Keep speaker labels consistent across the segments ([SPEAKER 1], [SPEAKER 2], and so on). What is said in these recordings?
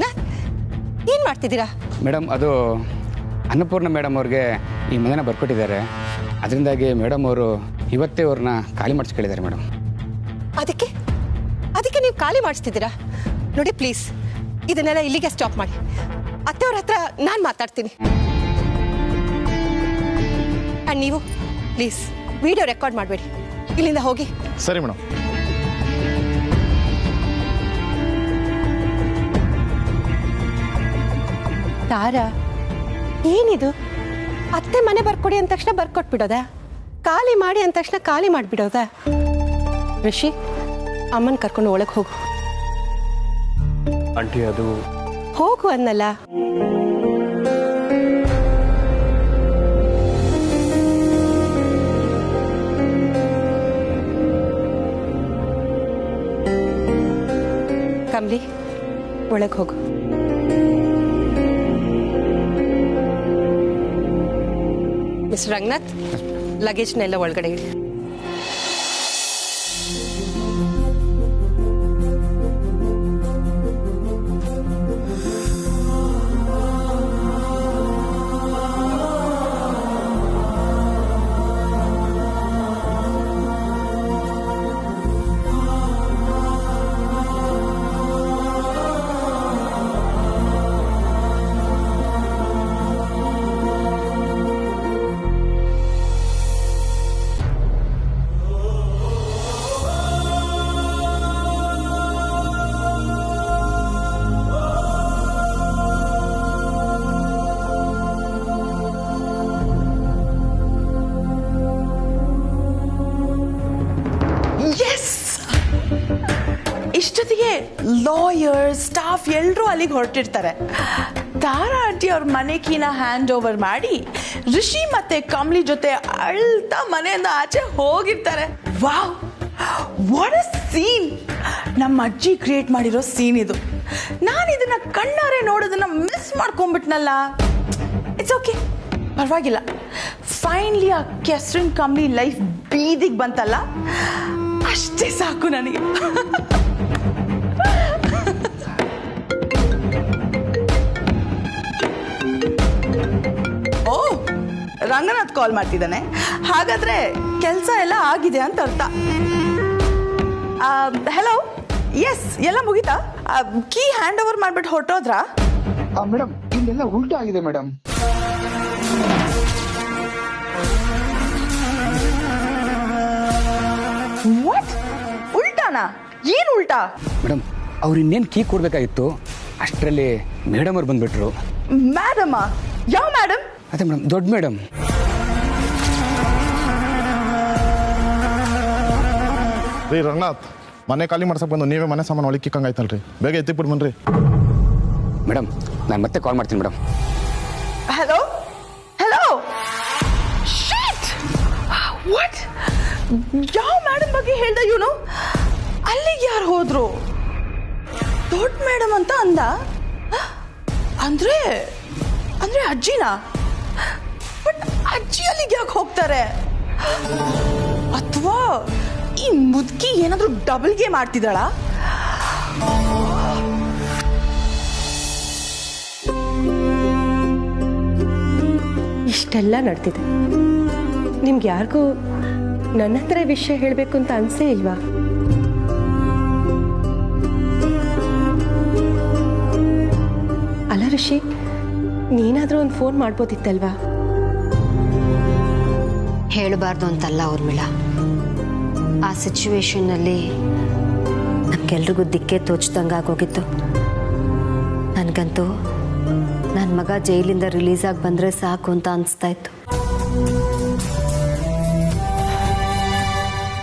[SPEAKER 1] ರಂಗನಾಥ್ ಏನು ಮಾಡ್ತಿದ್ದೀರಾ?
[SPEAKER 2] ಮೇಡಮ್ ಅದು ಅನ್ನಪೂರ್ಣ ಮೇಡಮ್ ಅವ್ರಿಗೆ ಈ ಮನೆನ ಬರ್ಕೊಟ್ಟಿದ್ದಾರೆ. ಅದರಿಂದಾಗಿ ಮೇಡಮ್ ಅವರು ಇವತ್ತೇ ಅವ್ರನ್ನ ಖಾಲಿ ಮಾಡಿಸ್ಕೊಂಡಿದ್ದಾರೆ ಮೇಡಮ್.
[SPEAKER 1] ಅದಕ್ಕೆ ನೀವು ಖಾಲಿ ಮಾಡಿಸ್ತಿದ್ದೀರಾ? ನೋಡಿ ಪ್ಲೀಸ್ ಇದನ್ನೆಲ್ಲ ಇಲ್ಲಿಗೆ ಸ್ಟಾಪ್ ಮಾಡಿ. ಅತ್ತೆಯವ್ರ ಹತ್ರ ನಾನು ಮಾತಾಡ್ತೀನಿ. ಆ್ಯಂಡ್ ನೀವು ಪ್ಲೀಸ್ ವಿಡಿಯೋ ರೆಕಾರ್ಡ್ ಮಾಡಬೇಡಿ, ಇಲ್ಲಿಂದ ಹೋಗಿ.
[SPEAKER 3] ಸರಿ ಮೇಡಮ್.
[SPEAKER 1] ತಾರಾ, ಏನಿದು? ಅತ್ತೆ ಮನೆ ಬರ್ಕೊಡಿ ಅಂದ ತಕ್ಷಣ ಬರ್ಕೊಟ್ಬಿಡೋದಾ? ಖಾಲಿ ಮಾಡಿ ಅಂದ ತಕ್ಷಣ ಖಾಲಿ ಮಾಡಿಬಿಡೋದಾ? ಋಷಿ, ಅಮ್ಮನ ಕರ್ಕೊಂಡು ಒಳಗೆ ಹೋಗು.
[SPEAKER 3] ಆಂಟಿ ಅದು
[SPEAKER 1] ಹೋಗು ಅನ್ನಲ್ಲ. ಕಮ್ಲಿ, ಒಳಗೆ ಹೋಗು. ಮಿಸ್ಟರ್ ರಂಗನಾಥ್, ಲಗೇಜ್ನೆಲ್ಲ ಒಳಗಡೆ ಇಡಿ.
[SPEAKER 4] ಇಷ್ಟೊತ್ತಿಗೆ ಲಾಯರ್ ಸ್ಟಾಫ್ ಎಲ್ಲರೂ ಅಲ್ಲಿಗೆ ಹೊರಟಿರ್ತಾರೆ. ತಾರಾ ಆಂಟಿ ಅವ್ರ ಮನೆ ಕೀನ ಹ್ಯಾಂಡ್ ಓವರ್ ಮಾಡಿ ಋಷಿ ಮತ್ತೆ ಕಮ್ಲಿ ಜೊತೆ ಅಳ್ತಾ ಮನೆಯಿಂದ ಆಚೆ ಹೋಗಿರ್ತಾರೆ. Wow, what a scene! ನಮ್ಮ ಅಜ್ಜಿ ಕ್ರಿಯೇಟ್ ಮಾಡಿರೋ ಸೀನ್ ಇದು. ನಾನು ಇದನ್ನ ಕಣ್ಣಾರೆ ನೋಡೋದನ್ನ ಮಿಸ್ ಮಾಡ್ಕೊಂಡ್ಬಿಟ್ನಲ್ಲ. ಇಟ್ಸ್ ಓಕೆ, ಪರವಾಗಿಲ್ಲ. ಫೈನಲಿ ಆ ಕೆಸ್ರಿನ್ ಕಮ್ಲಿ ಲೈಫ್ ಬೀದಿಗೆ ಬಂತಲ್ಲ, ಅಷ್ಟೇ ಸಾಕು ನನಗೆ. ಓ, ರಂಗನಾಥ್ ಕಾಲ್ ಮಾಡ್ತಿದ್ದಾನೆ. ಹಾಗಾದ್ರೆ ಕೆಲಸ ಎಲ್ಲ ಆಗಿದೆ ಅಂತ ಅರ್ಥ. ಹೆಲೋ, ಎಸ್, ಎಲ್ಲ ಮುಗಿತಾ? ಕೀ ಹ್ಯಾಂಡ್ ಓವರ್ ಮಾಡ್ಬಿಟ್ಟು ಹೊರಟೋದ್ರಾ?
[SPEAKER 2] ಮೇಡಮ್, ಇಲ್ಲೆಲ್ಲ ಉಲ್ಟಾ ಆಗಿದೆ ಮೇಡಮ್.
[SPEAKER 4] ವಾಟ್? ಉಲ್ಟಾನಾ? ಏನು ಉಲ್ಟಾ?
[SPEAKER 2] ಮೇಡಮ್, ಅವ್ರು ಇನ್ನೇನು ಕೀ ಕೊಡ್ಬೇಕಾಗಿತ್ತು, ಅಷ್ಟರಲ್ಲಿ ಮೇಡಮ್ ಅವ್ರು ಬಂದ್ಬಿಟ್ರು.
[SPEAKER 4] ಮೇಡಮ? ಯಾವ ಮೇಡಮ್?
[SPEAKER 2] ಅದೇ ಮೇಡಮ್, ದೊಡ್ಡ ಮೇಡಮ್.
[SPEAKER 3] ರೀ ರಂಗನಾಥ್, ಮನೆ ಖಾಲಿ ಮಾಡ್ಸಕ್ ಬಂದು ನೀವೇ ಮನೆ ಸಾಮಾನು ಒಳಗೆ ಕಿಕ್ಕಂಗಾಯ್ತಲ್ರಿ. ಬೇಗ ಎತ್ತಿಬಿಟ್ಟು ಬನ್ರಿ.
[SPEAKER 2] ಮೇಡಮ್, ನಾನು ಮತ್ತೆ ಕಾಲ್ ಮಾಡ್ತೀನಿ madam.
[SPEAKER 4] Hello hello, shit! What? ಯಾವ ಮೇಡಮ್ ಬಗ್ಗೆ ಹೇಳ್ದ ಇವನು? ಅಲ್ಲಿಗೆ ಯಾರು ಹೋದ್ರು? ದೊಡ್ಡ ಮೇಡಮ್ ಅಂತ ಅಂದ. ಅಂದ್ರೆ ಅಂದ್ರೆ ಅಜ್ಜಿನಾ? ಬಟ್ ಅಜ್ಜಿ ಅಲ್ಲಿಗೆ ಯಾಕೆ ಹೋಗ್ತಾರೆ? ಅಥವಾ ಈ ಮುದುಕಿ ಏನಾದ್ರೂ ಡಬಲ್ ಗೇಮ್ ಆಡ್ತಿದ್ದಾಳ?
[SPEAKER 1] ಇಷ್ಟೆಲ್ಲ ನಡೆದಿದೆ. ನಿಮ್ಗೆ ಯಾರಿಗೂ ನನ್ನ ಹತ್ರ ವಿಷಯ ಹೇಳಬೇಕು ಅಂತ ಅನ್ಸೇ ಇಲ್ವಾ? ಅಲ್ಲ ಋಷಿ, ನೀನಾದ್ರೂ ಒಂದು ಫೋನ್ ಮಾಡ್ಬೋದಿತ್ತಲ್ವಾ?
[SPEAKER 5] ಹೇಳಬಾರ್ದು ಅಂತಲ್ಲ ಊರ್ಮಿಳಾ, ಆ ಸಿಚುವೇಶನ್ನಲ್ಲಿ ನಮ್ಗೆಲ್ರಿಗೂ ದಿಕ್ಕೇ ತೋಚ್ದಂಗಾಗೋಗಿತ್ತು. ನನಗಂತೂ ನನ್ನ ಮಗ ಜೈಲಿಂದ ರಿಲೀಸ್ ಆಗಿ ಬಂದರೆ ಸಾಕು ಅಂತ ಅನಿಸ್ತಾ ಇತ್ತು.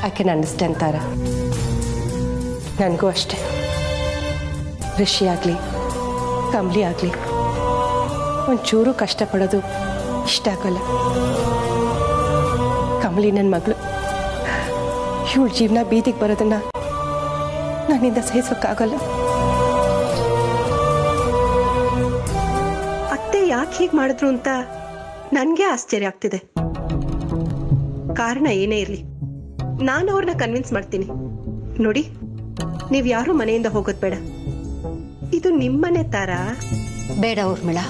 [SPEAKER 1] ಐ ಕ್ಯಾನ್ ಅಂಡರ್ಸ್ಟ್ಯಾಂಡ್ ತಾರಾ. ನನಗೂ ಅಷ್ಟೆ. ಋಷಿ ಆಗಲಿ ಕಮ್ಲಿ ಆಗಲಿ ಒಂಚೂರು ಕಷ್ಟಪಡೋದು ಇಷ್ಟ ಆಗೋಲ್ಲ. ಕಮಲಿ ನನ್ನ ಮಗಳು, ಇವಳ ಜೀವನ ಬೀದಿಗೆ ಬರೋದನ್ನ ನನ್ನಿಂದ ಸಹಿಸೋಕ್ಕಾಗಲ್ಲ. ಅತ್ತೆ ಯಾಕೆ ಹೀಗೆ ಮಾಡಿದ್ರು ಅಂತ ನನಗೆ ಆಶ್ಚರ್ಯ ಆಗ್ತಿದೆ. ಕಾರಣ ಏನೇ ಇರಲಿ, ನಾನು ಅವ್ರನ್ನ ಕನ್ವಿನ್ಸ್ ಮಾಡ್ತೀನಿ. ನೋಡಿ, ನೀವು ಯಾರೂ ಮನೆಯಿಂದ ಹೋಗೋದು ಬೇಡ. ಇದು ನಿಮ್ಮನೆ ತಾರ.
[SPEAKER 5] ಬೇಡ ಊರ್ಮಿಳಾ,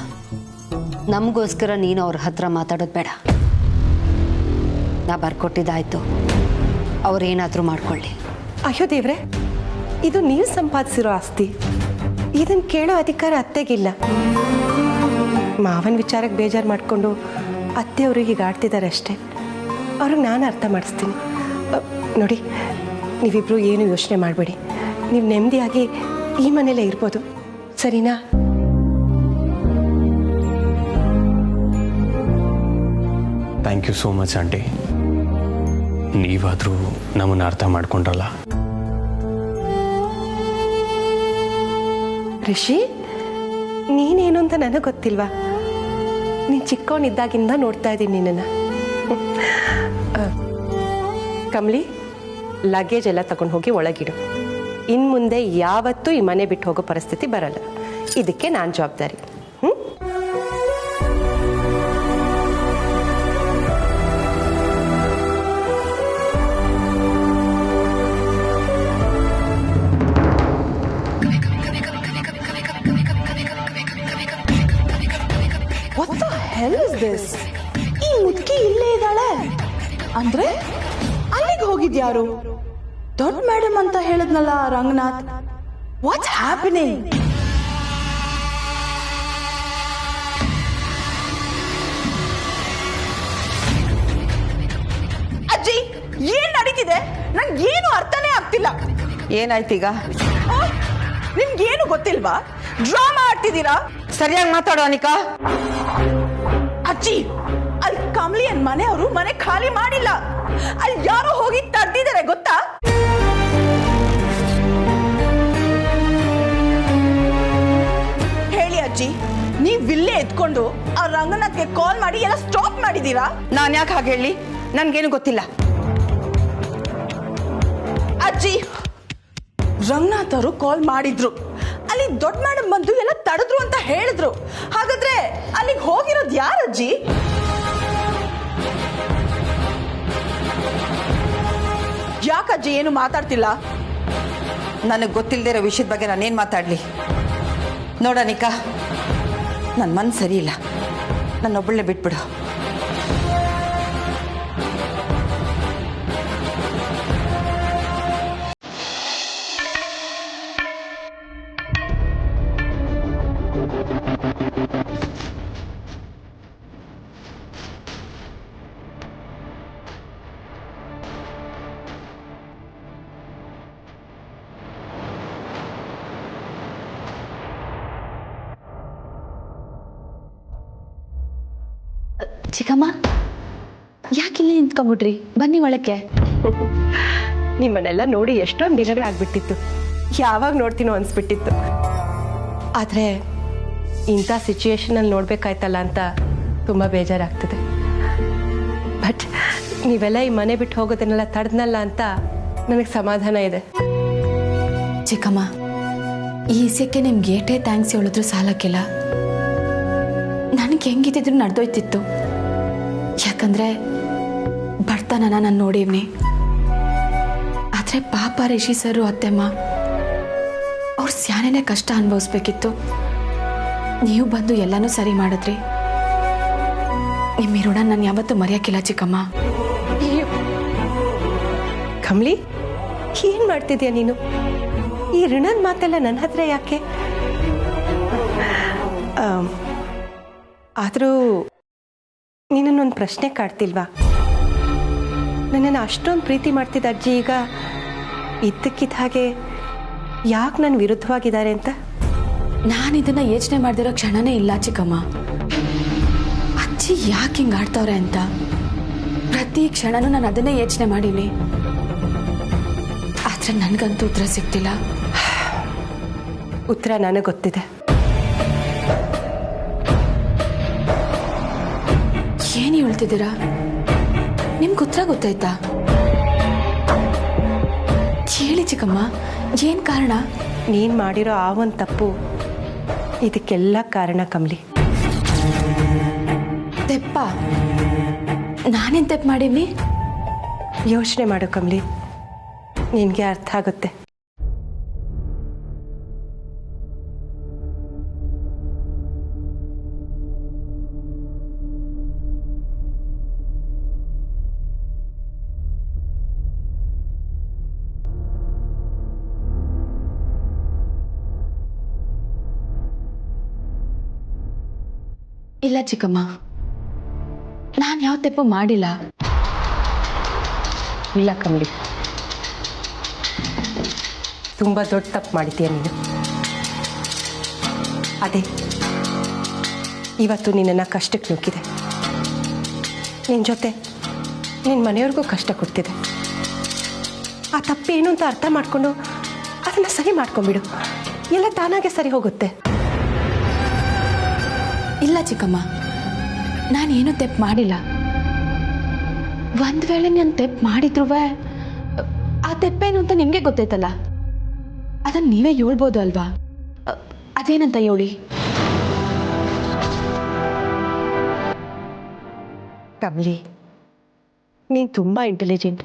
[SPEAKER 5] ನಮಗೋಸ್ಕರ ನೀನು ಅವ್ರ ಹತ್ರ ಮಾತಾಡೋದು ಬೇಡ. ನಾ ಬರ್ಕೊಟ್ಟಿದ್ದಾಯ್ತು, ಅವ್ರೇನಾದರೂ ಮಾಡ್ಕೊಳ್ಳಿ.
[SPEAKER 1] ಅಯ್ಯೋ ದೇವ್ರೆ, ಇದು ನೀವು ಸಂಪಾದಿಸಿರೋ ಆಸ್ತಿ. ಇದನ್ನ ಕೇಳೋ ಅಧಿಕಾರ ಅತ್ತೆಗಿಲ್ಲ. ಮಾವನ ವಿಚಾರಕ್ಕೆ ಬೇಜಾರು ಮಾಡಿಕೊಂಡು ಅತ್ತೆಯವರು ಹೀಗೆ ಆಡ್ತಿದ್ದಾರೆ ಅಷ್ಟೇ. ಅವ್ರಿಗೆ ನಾನು ಅರ್ಥ ಮಾಡಿಸ್ತೀನಿ. ನೋಡಿ, ನೀವಿಬ್ರು ಏನು ಯೋಚನೆ ಮಾಡಬೇಡಿ. ನೀವು ನೆಮ್ಮದಿಯಾಗಿ ಈ ಮನೇಲೇ ಇರ್ಬೋದು, ಸರಿನಾ?
[SPEAKER 6] Thank you so much aunty. ನೀವಾದರೂ ನಮ್ಮನ್ನು ಅರ್ಥ ಮಾಡ್ಕೊಂಡ್ರಲ್ಲ.
[SPEAKER 1] ಋಷಿ, ನೀನೇನು ಅಂತ ನನಗೆ ಗೊತ್ತಿಲ್ವಾ? ನೀನು ಚಿಕ್ಕವನಿದ್ದಾಗಿಂದ ನೋಡ್ತಾ ಇದ್ದೀನಿ ನಿನ್ನನ್ನು. ಕಮಲಿ, ಲಗೇಜ್ ಎಲ್ಲ ತಗೊಂಡು ಹೋಗಿ ಒಳಗಿಡು. ಇನ್ನು ಮುಂದೆ ಯಾವತ್ತೂ ಈ ಮನೆ ಬಿಟ್ಟು ಹೋಗೋ ಪರಿಸ್ಥಿತಿ ಬರಲ್ಲ. ಇದಕ್ಕೆ ನಾನು ಜವಾಬ್ದಾರಿ.
[SPEAKER 4] What the hell is this? ಈ ಮುದುಕಿ ಇಲ್ಲೇ ಇದ್ದಾಳೆ ಅಂದ್ರೆ ಅಲ್ಲಿಗೆ ಹೋಗಿದ್ಯಾರು? ದೊಡ್ಡ ಮೇಡಮ್ ಅಂತ ಹೇಳಿದ್ನಲ್ಲ ರಂಗನಾಥ್. What's happening? ಅಜ್ಜಿ, ಏನ್ ನಡೀತಿದೆ? ನಂಗೆ ಏನು ಅರ್ಥನೇ ಆಗ್ತಿಲ್ಲ.
[SPEAKER 7] ಏನಾಯ್ತೀಗ?
[SPEAKER 4] ನಿಮ್ಗೇನು ಗೊತ್ತಿಲ್ವಾ? ಡ್ರಾಮಾ ಆಡ್ತಿದ್ದೀರಾ?
[SPEAKER 7] ಸರಿಯಾಗಿ ಮಾತಾಡೋ ಅನಿಕಾ.
[SPEAKER 4] ಅಜ್ಜಿ, ಅಲ್ಲಿ ಕಮಲಿಯನ್ ಮನೆಯವರು ಮನೆ ಖಾಲಿ ಮಾಡಿಲ್ಲ. ಅಲ್ಲಿ ಯಾರೋ ಹೋಗಿ ತಡ್ದಿದ್ದಾರೆ ಗೊತ್ತಾ? ಹೇಳಿ ಅಜ್ಜಿ, ನೀವ್ ಇಲ್ಲೇ ಎತ್ಕೊಂಡು ಆ ರಂಗನಾಥ್ಗೆ ಕಾಲ್ ಮಾಡಿ ಎಲ್ಲ ಸ್ಟಾಪ್ ಮಾಡಿದೀರಾ?
[SPEAKER 7] ನಾನ್ ಯಾಕೆ ಹಾಗೆ ಹೇಳಿ? ನನ್ಗೇನು ಗೊತ್ತಿಲ್ಲ.
[SPEAKER 4] ಅಜ್ಜಿ, ರಂಗನಾಥ್ ಅವರು ಕಾಲ್ ಮಾಡಿದ್ರು. ಅಲ್ಲಿ ದೊಡ್ಡ ಮೇಡಮ್ ಬಂದು ಎಲ್ಲ ತಡೆದ್ರು ಅಂತ ಹೇಳಿದ್ರು. ಹಾಗಾದ್ರೆ ಅಲ್ಲಿಗೆ ಹೋಗಿರೋದು ಯಾರಜ್ಜಿ? ಯಾಕಜ್ಜಿ ಏನು ಮಾತಾಡ್ತಿಲ್ಲ?
[SPEAKER 7] ನನಗೆ ಗೊತ್ತಿಲ್ಲದೆ ಇರೋ ವಿಷಯದ ಬಗ್ಗೆ ನಾನೇನು ಮಾತಾಡಲಿ? ನೋಡ ಅನಿಕಾ, ನನ್ನ ಮನಸ್ಸು ಸರಿ ಇಲ್ಲ. ನನ್ನೊಬ್ಬಳನ್ನೇ ಬಿಟ್ಬಿಡು.
[SPEAKER 8] ಚಿಕ್ಕಮ್ಮ, ಯಾಕಿಲ್ಲಿ ನಿಂತ್ಕೊಂಡ್ಬಿಟ್ರಿ? ಬನ್ನಿ ಒಳಕ್ಕೆ.
[SPEAKER 1] ನಿಮ್ಮನ್ನೆಲ್ಲ ನೋಡಿ ಎಷ್ಟೊಂದು ದಿನಗಳಾಗ್ಬಿಟ್ಟಿತ್ತು. ಯಾವಾಗ ನೋಡ್ತೀನೋ ಅನ್ಸ್ಬಿಟ್ಟಿತ್ತು. ಆದರೆ ಇಂಥ ಸಿಚುಯೇಷನಲ್ಲಿ ನೋಡ್ಬೇಕಾಯ್ತಲ್ಲ ಅಂತ ತುಂಬ ಬೇಜಾರಾಗ್ತದೆ. ಬಟ್ ನೀವೆಲ್ಲ ಈ ಮನೆ ಬಿಟ್ಟು ಹೋಗೋದನ್ನೆಲ್ಲ ತಡೆದ್ನಲ್ಲ ಅಂತ ನನಗೆ ಸಮಾಧಾನ ಇದೆ.
[SPEAKER 8] ಚಿಕ್ಕಮ್ಮ, ಈ ವಿಷಯಕ್ಕೆ ನಿಮ್ಗೆ ಏಟೇ ಥ್ಯಾಂಕ್ಸ್ ಹೇಳಿದ್ರು ಸಾಲಕ್ಕಿಲ್ಲ. ನನಗೆ ಹೆಂಗಿದ್ರು ನಡೆದೋಯ್ತಿತ್ತು. ಯಾಕಂದ್ರೆ ಬಡತನನ ನಾನು ನೋಡಿವ್ನಿ. ಆದರೆ ಪಾಪ ರಿಷಿ ಸರು ಅತ್ತೆಮ್ಮ ಅವ್ರ ಸ್ಯಾನೇನೆ ಕಷ್ಟ ಅನುಭವಿಸ್ಬೇಕಿತ್ತು. ನೀವು ಬಂದು ಎಲ್ಲನೂ ಸರಿ ಮಾಡಿದ್ರಿ. ನಿಮ್ಮ ಋಣ ನಾನು ಯಾವತ್ತೂ ಮರೆಯೋಕ್ಕಿಲ್ಲ ಚಿಕ್ಕಮ್ಮ.
[SPEAKER 1] ಕಮಲಿ, ಏನು ಮಾಡ್ತಿದ್ಯಾ ನೀನು? ಈ ಋಣದ ಮಾತೆಲ್ಲ ನನ್ನ ಹತ್ರ ಯಾಕೆ? ಆದರೂ ನೀನನ್ನೊಂದು ಪ್ರಶ್ನೆ ಕಾಡ್ತಿಲ್ವಾ? ನನ್ನನ್ನು ಅಷ್ಟೊಂದು ಪ್ರೀತಿ ಮಾಡ್ತಿದ್ದ ಅಜ್ಜಿ ಈಗ ಇದ್ದಕ್ಕಿದ್ದ ಹಾಗೆ ಯಾಕೆ ನನ್ನ ವಿರುದ್ಧವಾಗಿದ್ದಾರೆ ಅಂತ?
[SPEAKER 8] ನಾನು ಇದನ್ನ ಯೋಚನೆ ಮಾಡ್ದಿರೋ ಕ್ಷಣನೇ ಇಲ್ಲ ಚಿಕ್ಕಮ್ಮ. ಅಜ್ಜಿ ಯಾಕೆ ಹಿಂಗೆ ಆಡ್ತವ್ರೆ ಅಂತ ಪ್ರತಿ ಕ್ಷಣನೂ ನಾನು ಅದನ್ನೇ ಯೋಚನೆ ಮಾಡೀನಿ. ಆದ್ರೆ ನನಗಂತೂ ಉತ್ತರ ಸಿಗ್ತಿಲ್ಲ.
[SPEAKER 1] ಉತ್ತರ ನನಗೆ ಗೊತ್ತಿದೆ.
[SPEAKER 8] ಏನು ಹೇಳ್ತಿದ್ದೀರಾ? ನಿಮ್ಗೆ ಉತ್ತರ ಗೊತ್ತಾಯ್ತಾ? ಹೇಳಿ ಚಿಕ್ಕಮ್ಮ, ಏನ್ ಕಾರಣ?
[SPEAKER 1] ನೀನು ಮಾಡಿರೋ ಆ ಒಂದು ತಪ್ಪು ಇದಕ್ಕೆಲ್ಲ ಕಾರಣ ಕಮಲಿ.
[SPEAKER 8] ತೆಪ್ಪ? ನಾನೇನ್ ತೆಪ್ಪ ಮಾಡೀನಿ?
[SPEAKER 1] ಯೋಚನೆ ಮಾಡು ಕಮಲಿ, ನಿನಗೆ ಅರ್ಥ ಆಗುತ್ತೆ.
[SPEAKER 8] ಇಲ್ಲ ಚಿಕ್ಕಮ್ಮ, ನಾನು ಯಾವ ತಪ್ಪು ಮಾಡಿಲ್ಲ.
[SPEAKER 1] ಇಲ್ಲ ಕಮಲಿ, ತುಂಬ ದೊಡ್ಡ ತಪ್ಪು ಮಾಡಿದ್ದೀಯ ನೀನು. ಅದೇ ಇವತ್ತು ನಿನ್ನನ್ನು ಕಷ್ಟಕ್ಕೆ ನುಗ್ಗಿದೆ, ನಿನ್ನ ಜೊತೆ ನಿನ್ನ ಮನೆಯವ್ರಿಗೂ ಕಷ್ಟ ಕೊಡ್ತಿದೆ. ಆ ತಪ್ಪೇನು ಅಂತ ಅರ್ಥ ಮಾಡಿಕೊಂಡು ಅದನ್ನು ಸರಿ ಮಾಡ್ಕೊಂಬಿಡು, ಎಲ್ಲ ತಾನಾಗೆ ಸರಿ ಹೋಗುತ್ತೆ.
[SPEAKER 8] ಇಲ್ಲ ಚಿಕ್ಕಮ್ಮ, ನಾನೇನು ತೆಪ್ಪು ಮಾಡಿಲ್ಲ. ಒಂದು ವೇಳೆ ನಾನು ತೆಪ್ಪು ಮಾಡಿದ್ರು ಆ ತೆಪ್ಪೇನು ಅಂತ ನಿಮಗೆ ಗೊತ್ತೈತಲ್ಲ, ಅದನ್ನು ನೀವೇ ಹೇಳ್ಬೋದು ಅಲ್ವಾ? ಅದೇನಂತ ಹೇಳಿ.
[SPEAKER 1] ಕಮಲಿ, ನೀನು ತುಂಬ ಇಂಟೆಲಿಜೆಂಟ್,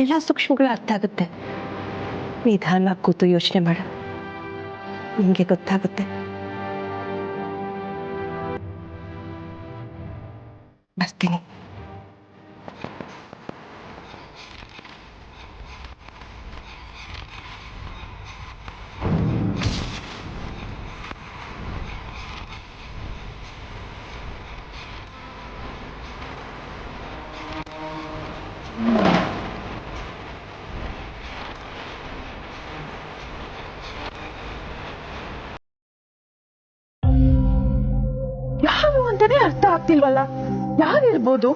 [SPEAKER 1] ಎಲ್ಲ ಸೂಕ್ಷ್ಮಗಳು ಅರ್ಥ ಆಗುತ್ತೆ. ನಿಧಾನವಾಗಿ ಕೂತು ಯೋಚನೆ ಮಾಡು, ನಿಮಗೆ ಗೊತ್ತಾಗುತ್ತೆ. ಬರ್ತೀನಿ.
[SPEAKER 4] ಯಾರು ಅಂತಾನೆ ಅರ್ಥ ಆಗ್ತಿಲ್ವಲ್ಲ, ಯಾರಿರ್ಬೋದು?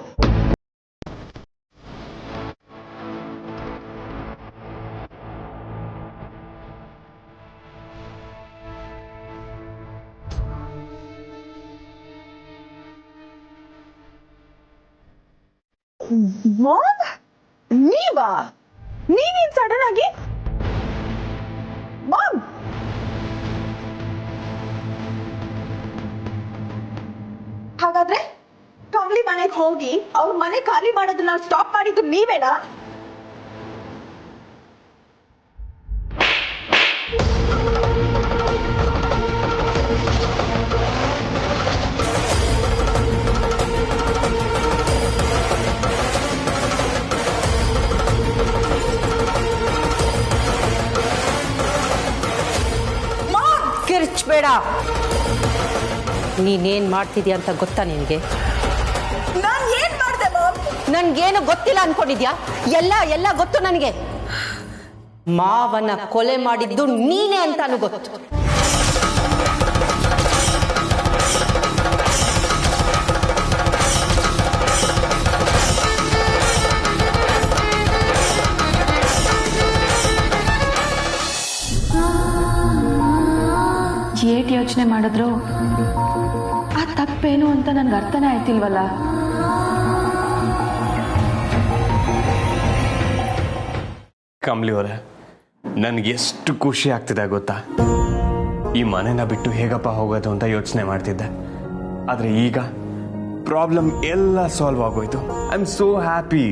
[SPEAKER 4] ನೀವಾ? ನೀವೇನ್ ಸಡನ್ ಆಗಿ? ಮಾಮ್, ಹಾಗಾದ್ರೆ ಕಮಲಿ ಮನೆಗೆ ಹೋಗಿ ಅವ್ರ ಮನೆ ಖಾಲಿ ಮಾಡೋದನ್ನ ಸ್ಟಾಪ್ ಮಾಡಿದ್ದು ನೀವೇನಾ?
[SPEAKER 1] ಕಿರ್ಚ್ಬೇಡ. ನೀನೇನ್ ಮಾಡ್ತಿದ್ಯಾ ಅಂತ ಗೊತ್ತಾ ನಿನಗೆ?
[SPEAKER 4] ನಾನ್ ಏನ್ ಮಾಡ್ದೆ ಮಾಮ್?
[SPEAKER 1] ನನ್ಗೇನು ಗೊತ್ತಿಲ್ಲ ಅನ್ಕೊಂಡಿದ್ಯಾ? ಎಲ್ಲ ಗೊತ್ತು ನನಗೆ. ಮಾವನ ಕೊಲೆ ಮಾಡಿದ್ದು ನೀನೇ ಅಂತಾನು ಗೊತ್ತು.
[SPEAKER 8] ಏಟ್ ಯೋಚನೆ ಮಾಡಿದ್ರು ಆ ತಪ್ಪೇನು ಅಂತ ನನ್ಗೆ ಅರ್ಥನೇ ಆಯ್ತಿಲ್ವಲ್ಲ.
[SPEAKER 6] ಕಮಲಿ ಅವರೇ, ನನ್ಗೆ ಎಷ್ಟು ಖುಷಿ ಆಗ್ತಿದೆ ಗೊತ್ತಾ? ಈ ಮನೆನ ಬಿಟ್ಟು ಹೇಗಪ್ಪ ಹೋಗೋದು ಅಂತ ಯೋಚನೆ ಮಾಡ್ತಿದ್ದೆ. ಆದರೆ ಈಗ ಪ್ರಾಬ್ಲಮ್ ಎಲ್ಲ ಸಾಲ್ವ್ ಆಗೋಯ್ತು. I am so happy.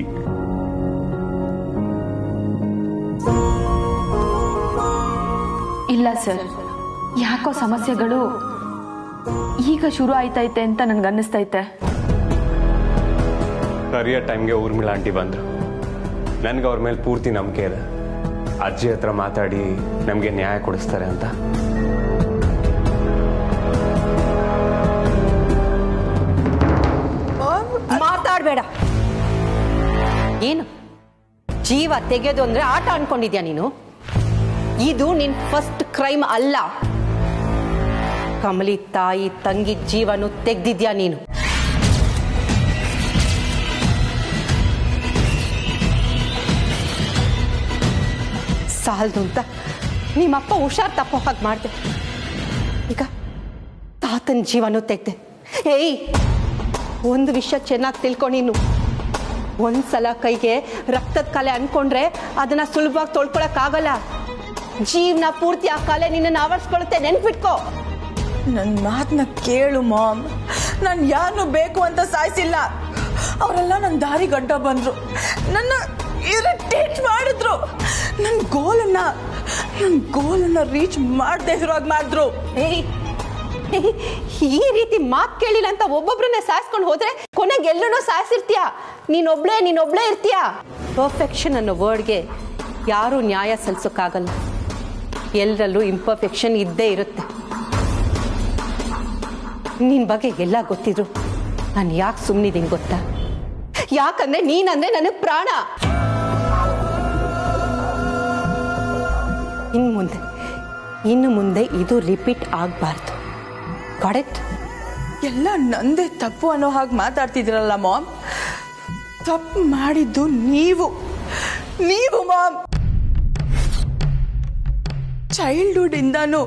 [SPEAKER 8] ಇಲ್ಲ ಸರ್, ಯಾಕೋ ಸಮಸ್ಯೆಗಳು ಈಗ ಶುರು ಆಯ್ತೈತೆ ಅಂತ ನನ್ಗನ್ನಿಸ್ತೈತೆ.
[SPEAKER 6] ಸರಿಯಾದ ಟೈಮ್ಗೆ ಊರ್ಮಿಳಾ ಆಂಟಿ ಬಂದರು. ನನಗೆ ಅವ್ರ ಮೇಲೆ ಪೂರ್ತಿ ನಂಬಿಕೆ ಇದೆ. ಅಜ್ಜಿ ಹತ್ರ ಮಾತಾಡಿ ನಮಗೆ ನ್ಯಾಯ ಕೊಡಿಸ್ತಾರೆ ಅಂತ.
[SPEAKER 1] ಮಾತಾಡಬೇಡ. ಏನು ಜೀವ ತೆಗೆಯೋದು ಅಂದ್ರೆ ಆಟ ಅನ್ಕೊಂಡಿದ್ಯಾ ನೀನು? ಇದು ನಿನ್ ಫಸ್ಟ್ ಕ್ರೈಮ್ ಅಲ್ಲ. ಕಮಲಿ ತಾಯಿ ತಂಗಿ ಜೀವನು ತೆಗ್ದಿದ್ಯಾ ನೀನು. ಸಾಲದು ಅಂತ ನಿಮ್ಮಪ್ಪ ಹುಷಾರ್ ತಪ್ಪೋ ಹಾಗೆ ಮಾಡ್ದೆ. ಈಗ ತಾತನ ಜೀವನು ತೆಗ್ದೆ. ಏಯ್, ಒಂದು ವಿಷಯ ಚೆನ್ನಾಗಿ ತಿಳ್ಕೊ ನೀನು. ಒಂದ್ಸಲ ಕೈಗೆ ರಕ್ತದ ಕಲೆ ಅನ್ಕೊಂಡ್ರೆ ಅದನ್ನ ಸುಲಭವಾಗಿ ತೊಳ್ಕೊಳಕ್ಕಾಗಲ್ಲ. ಜೀವನ ಪೂರ್ತಿ ಆ ಕಲೆ ನಿನ್ನನ್ನು ಆವರಿಸ್ಕೊಳುತ್ತೆ, ನೆನ್ಪಿಟ್ಕೋ.
[SPEAKER 4] ನನ್ನ ಮಾತನ್ನ ಕೇಳು ಮಾಮ್. ನಾನು ಯಾರನ್ನು ಬೇಕು ಅಂತ ಸಾಯಿಸಿಲ್ಲ. ಅವರೆಲ್ಲ ನನ್ನ ದಾರಿ ಗಡ್ಡ ಬಂದ್ರು, ನನ್ನ ಇರಿಟೇಟ್ ಮಾಡಿದ್ರು, ನನ್ನ ಗೋಲನ್ನ ರೀಚ್ ಮಾಡದೆ ಇರೋವಾಗ ಮಾಡಿದ್ರು.
[SPEAKER 1] ಈ ರೀತಿ ಮಾತು ಕೇಳಿಲ್ಲ ಅಂತ ಒಬ್ಬೊಬ್ರನ್ನ ಸಾಯಿಸ್ಕೊಂಡು ಹೋದ್ರೆ ಕೊನೆಗೆ ಎಲ್ಲರೂ ಸಾಯಿಸಿರ್ತೀಯ. ನೀನೊಬ್ಳೇ ಇರ್ತೀಯ. ಪರ್ಫೆಕ್ಷನ್ ಅನ್ನೋ ವರ್ಡ್ಗೆ ಯಾರೂ ನ್ಯಾಯ ಸಲ್ಲಿಸೋಕ್ಕಾಗಲ್ಲ. ಎಲ್ಲರಲ್ಲೂ ಇಂಪರ್ಫೆಕ್ಷನ್ ಇದ್ದೇ ಇರುತ್ತೆ. ನಿನ್ ಬಗ್ಗೆ ಎಲ್ಲ ಗೊತ್ತಿದ್ರು ನಾನು ಯಾಕೆ ಸುಮ್ಮನಿದ್ದೀನಿ ಗೊತ್ತಾ? ಯಾಕಂದ್ರೆ ನೀನಂದ್ರೆ ನನಗೆ ಪ್ರಾಣ. ಇನ್ನು ಮುಂದೆ ಇದು ರಿಪೀಟ್ ಆಗಬಾರ್ದು. ಕರೆಕ್ಟ್?
[SPEAKER 4] ಎಲ್ಲ ನಂದೇ ತಪ್ಪು ಅನ್ನೋ ಹಾಗೆ ಮಾತಾಡ್ತಿದ್ದೀರಲ್ಲ ಮಾಮ್. ತಪ್ಪು ಮಾಡಿದ್ದು ನೀವು ಮಾಮ್. ಚೈಲ್ಡ್ಹುಡ್ ಇಂದಾನು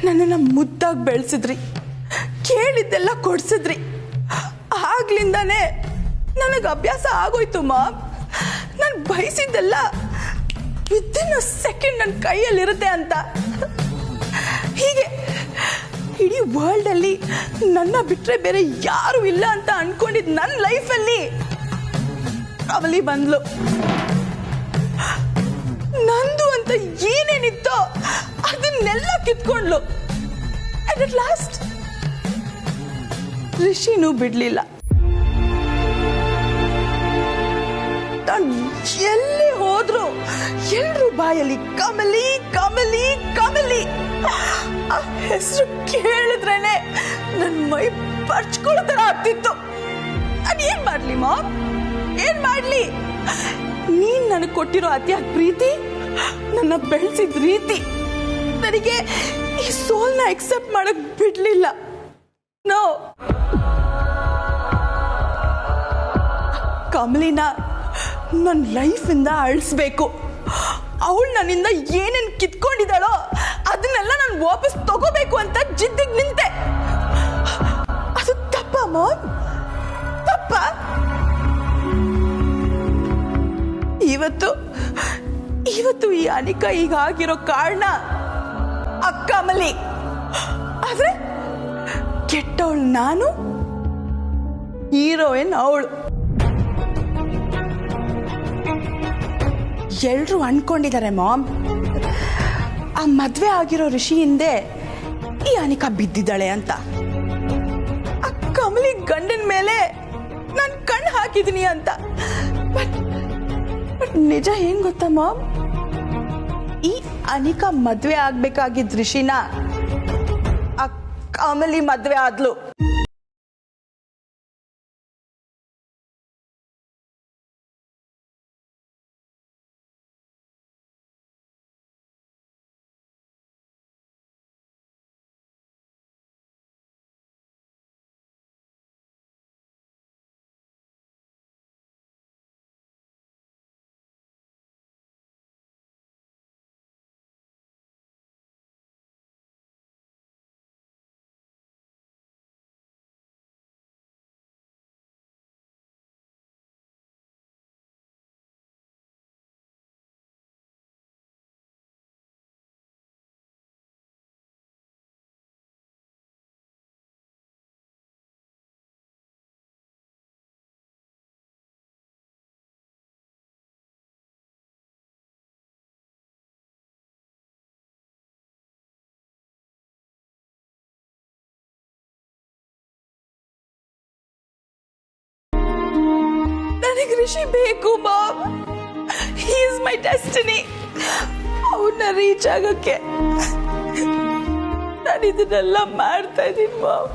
[SPEAKER 4] ನನ್ನನ್ನು ಮುದ್ದಾಗಿ ಬೆಳೆಸಿದ್ರಿ, ಕೇಳಿದ್ದೆಲ್ಲ ಕೊಡ್ಸಿದ್ರಿ. ಆಗ್ಲಿಂದಾನೇ ನನಗೆ ಅಭ್ಯಾಸ ಆಗೋಯ್ತು ಮಾಮ್. ನಾನು ಬಯಸಿದ್ದೆಲ್ಲ ವಿದಿನ್ ಅ ಸೆಕೆಂಡ್ ನನ್ನ ಕೈಯಲ್ಲಿರುತ್ತೆ ಅಂತ. ಹೀಗೆ ಇಡೀ ವರ್ಲ್ಡ್ ಅಲ್ಲಿ ನನ್ನ ಬಿಟ್ರೆ ಬೇರೆ ಯಾರು ಇಲ್ಲ ಅಂತ ಅನ್ಕೊಂಡಿದ್ ನನ್ನ ಲೈಫಲ್ಲಿ ಕಮಲಿ ಬಂದ್ಲು. ನಂದು ಅಂತ ಏನೇನಿತ್ತೋ ಅದನ್ನೆಲ್ಲ ಕಿತ್ಕೊಂಡ್ಲು. ಅಂಡ್ ಅಟ್ ಲಾಸ್ಟ್ ರಿಷಿನೂ ಬಿಡ್ಲಿಲ್ಲ. ಎಲ್ಲಿ ಹೋದ್ರು ಎಲ್ರು ಬಾಯಲ್ಲಿ ಕಮಲಿ ಕಮಲಿ ಕಮಲಿ. ಆ ಹೆಸರು ಕೇಳಿದ್ರೇನೆ ನನ್ನ ಮೈ ಪರ್ಚ್ಕೊಳ್ಳೋ ತರ ಆಗ್ತಿತ್ತು. ಅದೇನ್ ಮಾಡ್ಲಿ ಮಾಮ್, ಏನ್ ಮಾಡ್ಲಿ? ನೀನ್ ನನಗೆ ಕೊಟ್ಟಿರೋ ಅತಿಯಾದ ಪ್ರೀತಿ, ನನ್ನ ಬೆಳೆಸಿದ ರೀತಿ ನನಗೆ ಈ ಸೋಲ್ನ ಎಕ್ಸೆಪ್ಟ್ ಮಾಡಕ್ ಬಿಡ್ಲಿಲ್ಲ. ನೋ, ಕಮಲಿನ ನನ್ನ ಲೈಫಿಂದ ಅಳಿಸ್ಬೇಕು. ಅವಳು ನನ್ನಿಂದ ಏನೇನು ಕಿತ್ಕೊಂಡಿದ್ದಾಳೋ ಅದನ್ನೆಲ್ಲ ನಾನು ವಾಪಸ್ ತಗೋಬೇಕು ಅಂತ ಜಿದ್ದಿಗೆ ನಿಂತೆ. ಅದು ತಪ್ಪ ಮಾಮ್? ತಪ್ಪ? ಇವತ್ತು ಈ ಅನಿಕಾ ಈಗ ಆಗಿರೋ ಕಾರಣ ಆ ಕಮಲಿ. ಆದ್ರೆ ಕೆಟ್ಟವಳು ನಾನು, ಹೀರೋಯಿನ್ ಅವಳು. ಎಲ್ರು ಅನ್ಕೊಂಡಿದ್ದಾರೆ ಮಾಮ್, ಆ ಮದ್ವೆ ಆಗಿರೋ ಋಷಿ ಹಿಂದೆ ಈ ಅನಿಕಾ ಬಿದ್ದಿದ್ದಾಳೆ ಅಂತ. ಆ ಕಮಲಿ ಗಂಡನ ಮೇಲೆ ನಾನು ಕಣ್ಣು ಹಾಕಿದೀನಿ ಅಂತ. ಬಟ್ ನಿಜ ಏನ್ ಗೊತ್ತಾ ಮಾಮ್? ಈ ಅನಿಕಾ ಮದ್ವೆ ಆಗ್ಬೇಕಾಗಿದ್ದ ಋಷಿನ ಆ ಕಮಲಿ ಮದ್ವೆ ಆದ್ಲು. ನನಗೆ ಋಷಿ ಬೇಕು mom. He is my destiny. ಅವನ್ನ ರೀಚ್ ಆಗಕ್ಕೆ ನಾನು ಇದನ್ನೆಲ್ಲ ಮಾಡ್ತಾ ಇದ್ದೀನಿ ಮಾಮ್.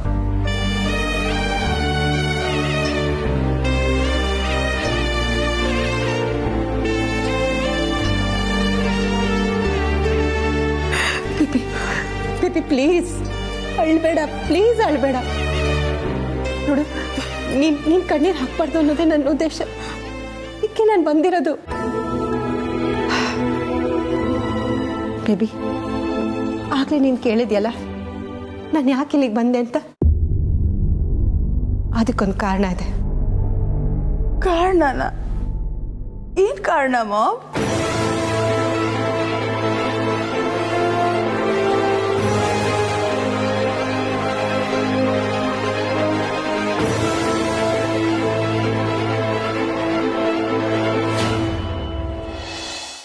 [SPEAKER 1] ಪಿಪಿ ಪ್ಲೀಸ್ ಅಳ್ಬೇಡ, ಪ್ಲೀಸ್ ಅಳ್ಬೇಡ. ನೋಡು, ನೀನ್ ಕಣ್ಣೀರು ಹಾಕ್ಬಾರ್ದು ಅನ್ನೋದೇ ನನ್ನ ಉದ್ದೇಶ. ಇದಕ್ಕೆ ನಾನು ಬಂದಿರೋದು. ಬೇಬಿ, ಆಗ್ಲೇ ನೀನು ಕೇಳಿದ್ಯಲ್ಲ ನಾನು ಯಾಕೆ ಇಲ್ಲಿಗೆ ಬಂದೆ ಅಂತ. ಅದಕ್ಕೊಂದು ಕಾರಣ ಇದೆ.
[SPEAKER 4] ಕಾರಣನ? ಏನ್ ಕಾರಣ ಮಾಮ್?